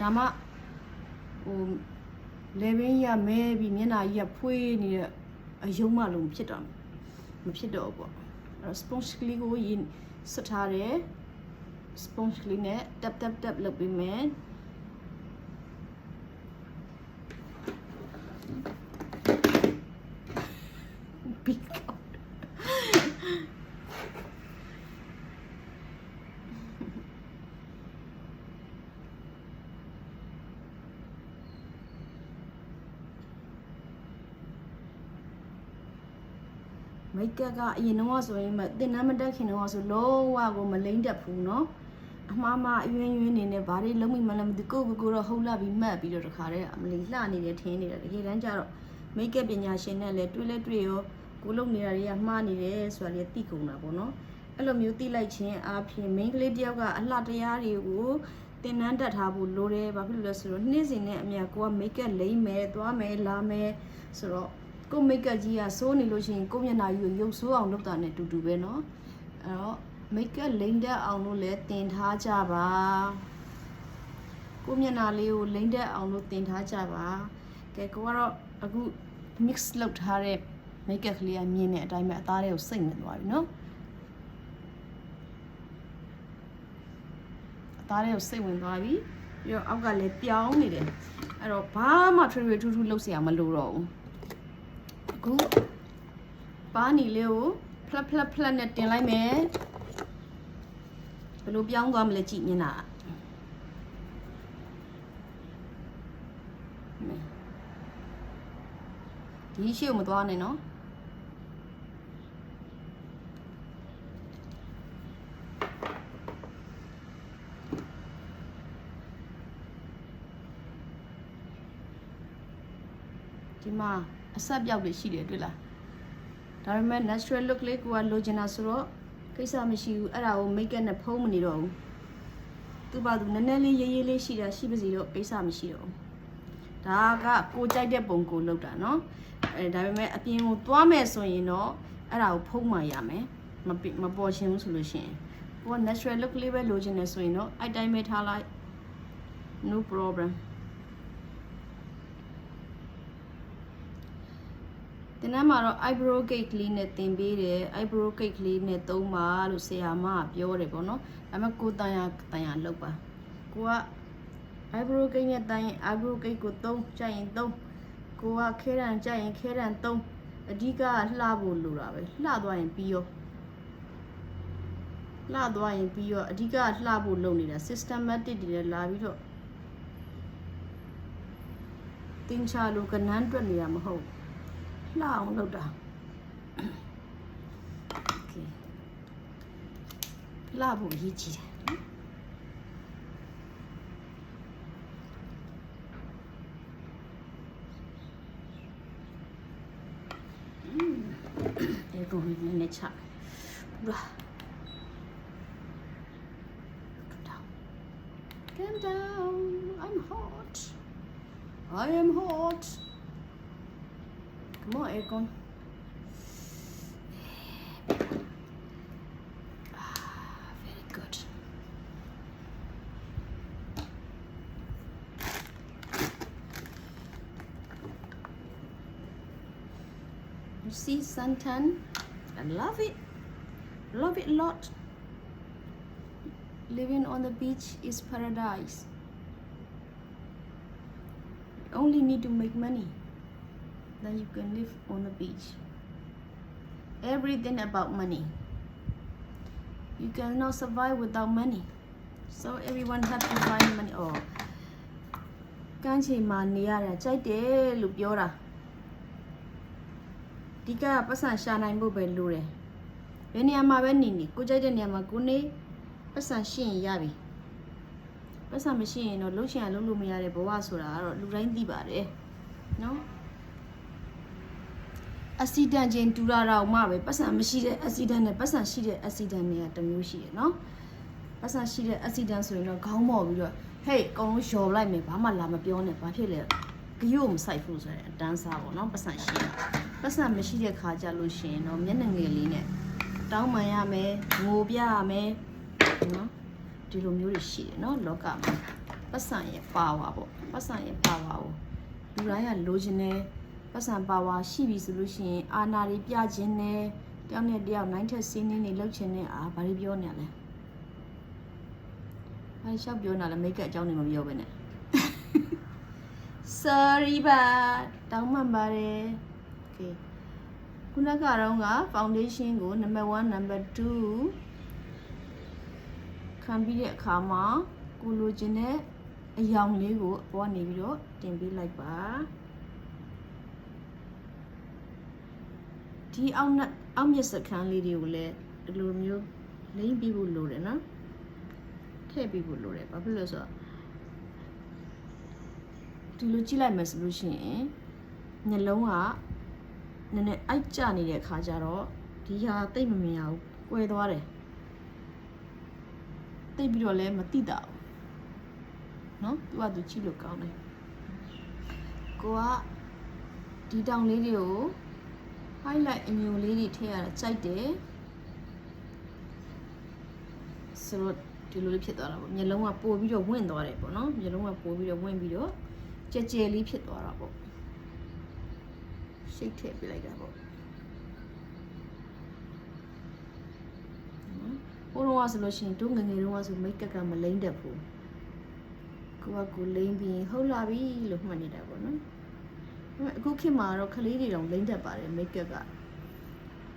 ဒါမှဟိုလေဘင်းကြီးကမဲပြီးမျက်နှာကြီးကဖွေးနေတဲ့အယုံမှလုံးဖြစ်တော့မဖြစ်တော့ဘူးပေါ့အဲ့တော့ sponge ကလေးကိုရင်ဆွတ်ထားတယ် sponge ကလေးနဲ့ tap လုပ်ပေးမယ်မိတ်ကပ်ကအရင်တော့ဆိုရင်တင်နှမ်းမတက်ခင်တော့ဆိုလုံးဝကိုမလိမ့်တက်ဘူးเนาะအမှားမှအရွင်းနေနဲ့ဘာတွေလုံးမိမလဲမသိကိုတော့ဟုတ်လာပြီးမှတ်ပြီးတော့တခါတည်းအမလီလှနေတယ်ထင်းနေတယ်တကယ်တမ်းကျတော့မိတ်ကပ်ပညာရှင်နဲ့လည်းတွေ့ရောကိုလုံနေတာတွေကမှားနေတယ်ဆိုတာလေးသိကုန်တာပေါ့เนาะအဲ့လိုမျိုးသိလိုက်ခြင်းအားဖြင့် main ကလေးတယောက်ကအလှတရားတွေကိုတင်နှမ်းတက်ထားဖို့လိုတယ်ဘာဖြစ်လို့လဲဆိုတော့နေ့စဉ်နဲ့အမြတ်ကိုကမိတ်ကပ်လိမ့်မယ်သွားမယ်လာမယ်ဆိုတော့ကိုမိတ်ကပ်ကြီးကစိုးနေလို့ရှိရင်ကိုမျက်နှာကြီးကိုရုပ်ဆိုးအောင်လုပ်တာနဲ့တူတူပဲเนาะအဲ့တော့မိတ်ကပ်လိမ့်တက်အောင်လို့လည်းတင်ထားကြပါကိုမျက်နှာလေးကိုလိမ့်တက်အောင်လို့တင်ထားကြပါကဲကိုကတော့အခု mix လုပ်ထားတဲ့မိတ်ကပ်ကလေးကမြင်တဲ့အတိုင်းပဲအသားတွေကိုစိတ်ဝင်သွားပြီเนาะအသားတွေကိုစိတ်ဝင်သွားပြီပြီးတော့အောက်ကလည်းပြောင်းနေတယ်အဲ့တော့ဘာမှထွေထွေထူးထူးလုပ်เสียမလိုတော့ဘူးအခုပါနီလေးကိုဖလက်နဲ့တင်လိုက်မယ်ဘယ်လိုပြောင်းသွားမလဲကြည့်မြင်တာဒီရှေ့ကိုမသွားနဲ့နော်ဒီမှာအဆက်ပြောက်တွေရှိတယ်တွေ့လားဒါပေမဲ့ natural look လေးကိုကလိုချင်တာဆိုတော့ကိစ္စမရှိဘူးအဲ့ဒါကို make up နဲ့ဖုံးမနေတော့ဘူးသူ့ဘာသူနည်းနည်းလေးရေးလေးရှိတာရှိပါစီတော့ကိစ္စမရှိတော့ဘူးဒါကကိုကြိုက်တဲ့ပုံကိုလုပ်တာเนาะဒါပေမဲ့အပြင်ကိုသွားမယ်ဆိုရင်တော့အဲ့ဒါကိုဖုံးမှရမယ်မပေါ်ချင်ဘူးဆိုလို့ရှိရင်ကိုက natural look လေးပဲလိုချင်တယ်ဆိုရင်တော့အဲ့တိုင်းပဲထားလိုက် no problemတင်မ်းမှာတော့ eyebrow cake လေးနဲ့တင်ပေးတယ် eyebrow cake လေးနဲ့သုံးပါလို့ဆရာမကပြောတယ်ပေါ့နော်ဒါပေမဲ့ကိုတန်ရလောက်ပါကိုက eyebrow cake နဲ့တန်ရင် eyebrow cake ကိုသုံးကြိုက်ရင်သုံးကိုကခဲရန်ကြိုက်ရင်ခဲရန်သုံးအဓိကလှဖို့လိုတာပဲလှသွားရင်ပြီးရောအဓိကလှဖို့လုပ်နေတာ systematic တွေလည်းလာပြီးတော့တင်ချလို့ကနန်းတွက်နေတာမဟုတ်လှအောင်လုပ်တာโอเคလှဖို့ရည်ကြည့်တယ်ဒီပုံနဲ့ချပူလာ Calm down I'm hot I am hot Come on, aircon. Very good. You see suntan? I love it. Love it a lot. Living on the beach is paradise. You only need to make money. Then you can live on the beach. Everything about money. You cannot survive without money. So everyone have to find money. Oh, ကန်းချီမှာနေရတာကြိုက်တယ်လို့ပြောတာဒီကပတ်စံရှာနိုင်ဖို့ပဲလိုတယ်ဘယ်နေရာမှာပဲနေကိုကြိုက်တဲ့နေရာမှာကိုနေပတ်စံရှိရင်ရပြီပတ်စံမရှိရင်တော့လှုပ်ရှင်လှုပ်လို့မရတဲ့ဘဝဆိုတာကတော့လူတိုင်းသိပါတယ်နော်accident ချင်းတူတာတော့မှပဲပတ်စံမရှိတဲ့ accident နဲ့ပတ်စံရှိတဲ့ accident တွေကတစ်မျိုးရှိတယ်နော်ပတ်စံရှိတဲ့ accident ဆိုရင်တော့ခေါင်းမော်ပြီးတော့ hey အကုန်လုံးလျှော်လိုက်မယ်ဘာမှလာမပြောနဲ့ဘာဖြစ်လဲဂရုမစိုက်ဘူးဆိုတဲ့အတန်းစားပေါ့နော်ပတ်စံရှိတာပတ်စံမရှိတဲ့ခါကြလို့ရှိရင်တော့မျက်နှာငယ်လေးနဲ့တောင်းပန်ရမယ်ငိုပြရမယ်နော်ဒီလိုမျိုးတွေရှိတယ်နော်လောကမှာ ပတ်စံရဲ့ပါဝါပေါ့ပတ်စံရဲ့ပါဝါကိုလူတိုင်းကလိုချင်တယ်ပတ်စံပါဝါရှိပြီဆိုလို့ရှိရင်အာနာတွေပြခြင်းနဲ့တယောက်နဲ့တယောက်နိုင်ထက်စင်းနေနေလှုပ်ချင်တဲ့ဘာတွေပြောနေရလဲဘာရှောက်ပြောနေလဲမိတ်ကအကြောင်းတွေမပြောဘဲနဲ့ sorry ပါတောင်းမှန်ပါတယ် okay ခုနကတော့က foundation ကို number 1 number 2ခံပြီးတဲ့အခါမှာကိုလိုချင်တဲ့အယောင်လေးကိုအပေါ်နေပြီးတော့တင်ပေးလိုက်ပါဒီအောက်မျက်စခန်းလေးတွေကိုလည်းဒီလိုမျိုးလိမ့်ပြီးဖို့လိုတယ်နော်ထည့်ပြီးဖို့လိုတယ်ဘာဖြစ်လို့ဆိုတော့ဒီလိုကြည့်လိုက်မယ်ဆိုလို့ရှိရင်နှလုံးကနည်းနည်းအိုက်ကျနေတဲ့အခါကျတော့ဒီဟာတိတ်မမြင်အောင်ကွဲသွားတယ်တိတ်ပြီးတော့လည်းမတိတာဘူးနော်သူကသူကြည့်လို့ကောင်းတယ်ကိုကဒီတောင်လေးတွေကို highlight အညိုလေးတွေထည့်ရတာကြိုက်တယ်ဆိုတော့ဒီလိုလေးဖြစ်သွားတာပေါ့မျက်လုံးကပိုပြီးတော့ဝင့်သွားတယ်ပေါ့နော်မျက်လုံးကပိုပြီးတော့ဝင့်ပြီးတော့ကြဲကြဲလေးဖြစ်သွားတာပေါ့ရှိတ်ထည့်ပြလိုက်တာပေါ့ဟိုတော့ဆိုလို့ရှိရင်တို့ငငယ်တော့ဆိုမိတ်ကပ်ကမလိမ့်တတ်ဘူးကိုကကိုလိမ့်ပြီးဟုတ်လာပြီလို့မှတ်နေတာပေါ့နော်အခုခေတ်မှာတော့ကလေးတွေတောင်လိမ့်တတ်ပါတယ်မိတ်ကပ်က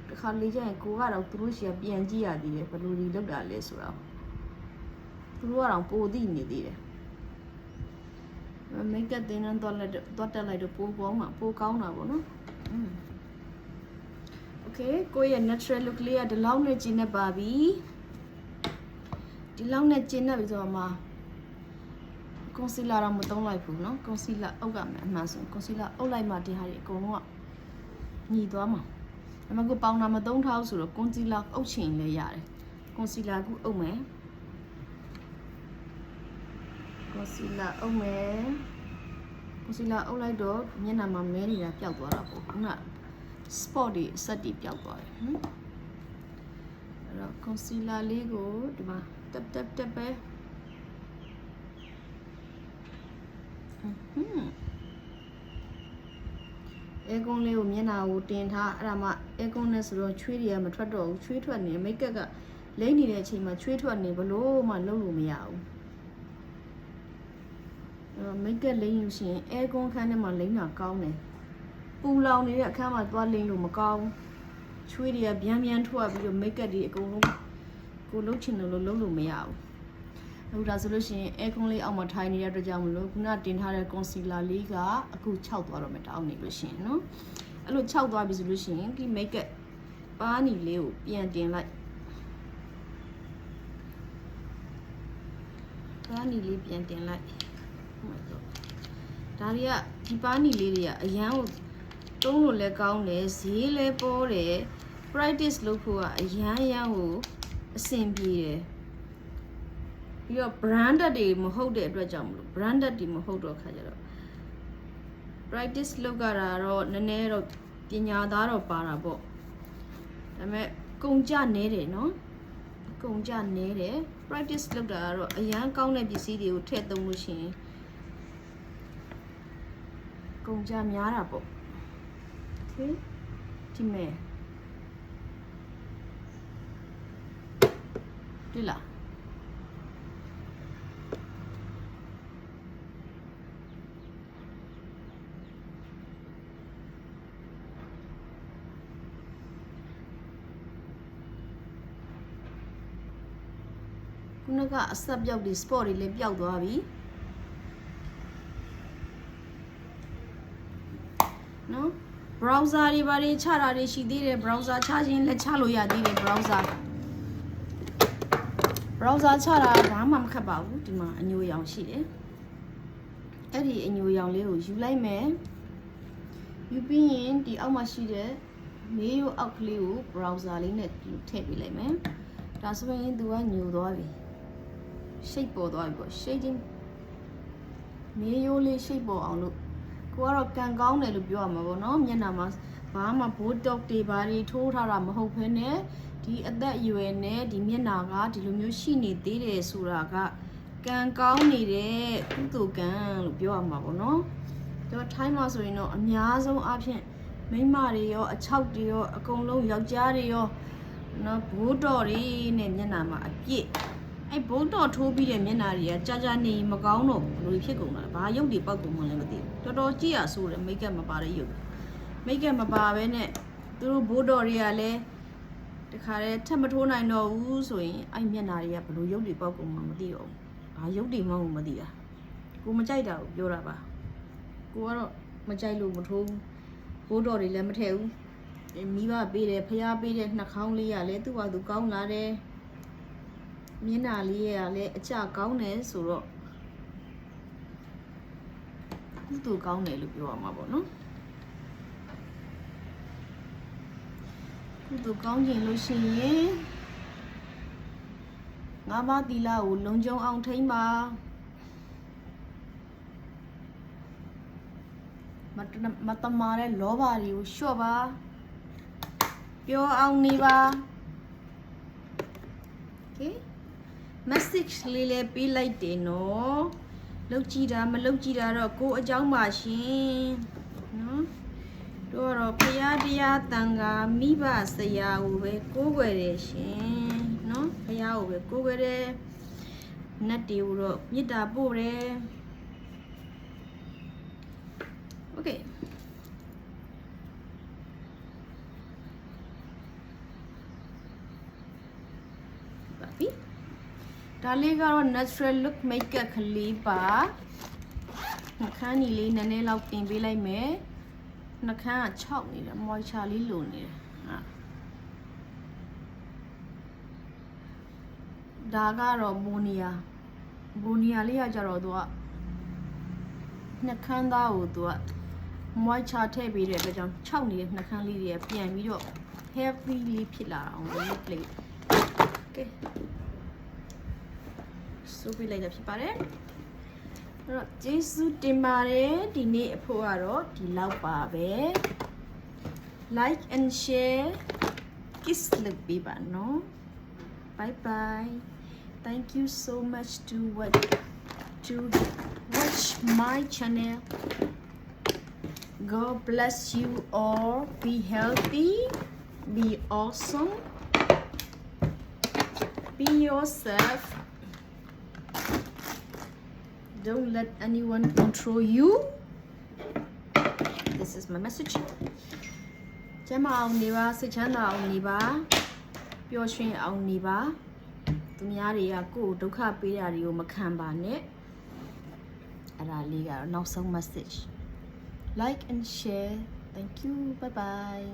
တခါလေကျရင်ကိုကတော့သူတို့ရှီကပြန်ကြည့်ရသေးတယ်ဘယ်လိုဒီလောက်တာလဲဆိုတော့သူတို့ကတော့ပိုသိနေသေးတယ်မိတ်ကပ်တင်းန်းတော့တက်လိုက်တော့ပိုကောင်းတာပေါ့နော်โอเคကိုရဲ့ natural look လေးကဒီလောက်နဲ့ကျင်းနေပါပြီဒီလောက်နဲ့ကျင်းနေပြီဆိုတော့မှာconcealer တော့မသုံးလိုက်ဘူးเนาะ concealer အုပ်ရမယ်အမှန်ဆို concealer အုပ်လိုက်မှဒီဟာတွေအကုန်လုံးကညီသွားမှာဒါပေမဲ့ကိုပေါင်တာမသုံးထားဘူးဆိုတော့ concealer အုပ်ချင်လည်းရတယ် concealer ကိုအုပ်မယ် concealer အုပ်လိုက်တော့မျက်နှာမှာမဲနေတာပျောက်သွားတာပေါ့ခုန spot တွေအဆက်တွေပျောက်သွားတယ်အဲ့တော့ concealer လေးကိုဒီမှာတက်ပဲအဲကွန်လေးကိုမျက်နှာကိုတင်ထားအဲ့ဒါမှအဲကွန်နဲ့ဆိုတော့ချွေးတွေကမထွက်တော့ဘူးချွေးထွက်နေမိတ်ကပ်ကလိမ့်နေတဲ့အချိန်မှာချွေးထွက်နေဘလို့မှလုပ်လို့မရဘူးမိတ်ကပ်လိမ့်လို့ရှိရင်အဲကွန်ခန်းထဲမှာလိမ့်တာကောင်းတယ်ပူလောင်နေတဲ့အခန်းမှာသွားလိမ့်လို့မကောင်းချွေးတွေကဗျမ်းထွက်ပြီးတော့မိတ်ကပ်တွေအကုန်လုံးကိုလှုပ်ချင်တယ်လို့လှုပ်လို့မရဘူးအခုဒါဆိုလို့ရှိရင်အဲကွန်လေးအောက်မှာထိုင်နေတဲ့အတွက်ကြောင့်မလို့ခုနတင်ထားတဲ့ concealer လေးကအခု6သွားတော့မယ်တောင်းနေလို့ရှိရင်နော်အဲ့လို6သွားပြီဆိုလို့ရှိရင်ဒီ makeup ပါးနီလေးကိုပြန်တင်လိုက်ပါးနီလေးပြန်တင်လိုက်ဒါတွေကဒီပါးနီလေးတွေကအရန်ကိုတုံးလို့လည်းကောင်းတယ်ဈေးလည်းပေါ်တယ် practice လုပ်ဖို့ကအရန်ကိုအဆင်ပြေတယ်ပြီးတော့ branded တွေမဟုတ်တဲ့အတွက်ကြောင့်မလို့ branded တွေမဟုတ်တော့ခါကြတော့ practice လုပ်ကြတာတော့နည်းနည်းတော့ပညာသားတော့ပါတာပေါ့ဒါပေမဲ့ကုန်ကြနေတယ်နော်ကုန်ကြနေတယ် practice လုပ်တာကတော့အရန်ကောင်းတဲ့ပစ္စည်းတွေကိုထည့်သုံးလို့ရှိရင်ကုန်ကြများတာပေါ့ okay ဒီမဲ့တွေ့လားခုနကအဆက်ပြောက်တွေ spot တွေလည်းပျောက်သွားပြီနော် browser တွေဘာတွေချတာတွေရှိသေးတယ် browser ချခြင်းလည်းချလို့ရသေးတယ် browser ချတာဘာမှမခက်ပါဘူးဒီမှာအညိုရောင်ရှိတယ်အဲ့ဒီအညိုရောင်လေးကိုယူလိုက်မယ်ယူပြီးရင်ဒီအောက်မှာရှိတဲ့မေးရိုးအောက်ကလေးကို browser လေးနဲ့ထည့်ပေးလိုက်မယ်ဒါဆိုရင်သူကညိုသွားပြီshape ပေါ်သွားပြီပေါ့ shading မေးရိုးလေး shape ပေါ်အောင်လို့ကိုကတော့ကန်ကောင်းတယ်လို့ပြောရမှာပေါ့နော်မျက်နှာမှာဘာမှ botox တွေဘာတွေထိုးထားတာမဟုတ်ဘဲနဲ့ဒီအသက်အရွယ်နဲ့ဒီမျက်နှာကဒီလိုမျိုးရှိနေသေးတယ်ဆိုတာက ကံကောင်းနေတဲ့ကုသိုလ်ကံလို့ပြောရမှာပေါ့နော်ကျွန်တော်ထိုင်းမှာဆိုရင်တော့အများဆုံးအဖြစ်မိန်းမတွေရောအချောက်တွေရောအကုန်လုံးယောက်ျားတွေရောနော်ဘိုးတော်တွေနဲ့မျက်နှာမှာအပြည့်အဲ့ဘိုးတော်ထိုးပြီးတဲ့မျက်နှာတွေကကြာကြာနေမကောင်းတော့ဘူးလို့ဖြစ်ကုန်တာဘာရုပ်တွေပောက်ကုန်မှလည်းမသိဘူးတော်တော်ကြည့်ရဆိုးတယ်မိတ်ကပ်မပါတဲ့ရုပ်မိတ်ကပ်မပါဘဲနဲ့သူတို့ဘိုးတော်တွေကလည်းတခါတည်းထပ်မထိုးနိုင်တော့ဘူးဆိုရင်အဲ့မျက်နှာတွေကဘလို့ရုပ်တွေပောက်ကုန်မှမသိတော့ဘူးဘာရုပ်တွေမှမသိတာကိုမကြိုက်တာကိုပြောတာပါကိုကတော့မကြိုက်လို့မထိုးဘူးဘိုးတော်တွေလည်းမထည့်ဘူးမိဘပေးတယ်ဖျားပေးတဲ့နှာခေါင်းလေးကလည်းသူ့ဟာသူကောင်းလာတယ်မျက်နှာလေးကလည်းအကျကောင်းတယ်ဆိုတော့ကုသိုလ်ကောင်းတယ်လို့ပြောရမှာပေါ့နော်ကုသိုလ်ကောင်းခြင်းလို့ရှိရင်ငါးပါးသီလကိုလုံခြုံအောင်ထိန်းပါမတမာတဲ့လောဘတွေကိုလျှော့ပါပြောအောင်နေပါ okay message လေးလည်းပေးလိုက်တယ်နော်လောက်ကြည့်တာမလောက်ကြည့်တာတော့ကိုယ်အကြောင်းပါရှင်နော်တို့တော့ဖရာတရားတန်ခါမိဘဆရာကိုပဲကိုးကွယ်တယ်ရှင်နော်ဖရာကိုပဲကိုးကွယ်တယ်နတ်တွေကိုတော့မေတ္တာပို့တယ် okay papi ဒါလေးကတော့ natural look makeup ကလေးပါနှာခမ်းကြီးလေးနည်းနည်းလောက်ပြင်ပေးလိုက်မယ်နှာခမ်းက6နေတယ် moisture လေးလိုနေတယ်ဒါကတော့မိုနီယာလေးကကြတော့သူကနှာခမ်းသားကိုသူက moisture ထည့်ပေးတဲ့အတွက်ကြောင့်6နေတဲ့နှာခမ်းလေးတွေပြန်ပြီးတော့ heavy လေးဖြစ်လာအောင်လို့ plate okay ဆိုပြလိုက်တာဖြစ်ပါတယ်အဲ့တော့ကျေးဇူးတင်ပါတယ်ဒီနေ့အဖို့ကတော့ဒီလောက်ပါပဲ like and share kiss လုပ်ပေးပါနော် bye bye thank you so much to watch my channel God bless you all be healthy be awesome be yourself don't let anyone control you this is my message ကျမအောင်နေပါစိတ်ချမ်းသာအောင်နေပါပျော်ရွှင်အောင်နေပါသူများတွေကကိုယ်ဒုက္ခပေးတာတွေကိုမခံပါနဲ့အဲ့ဒါလေးကတော့နောက်ဆုံး message like and share thank you bye bye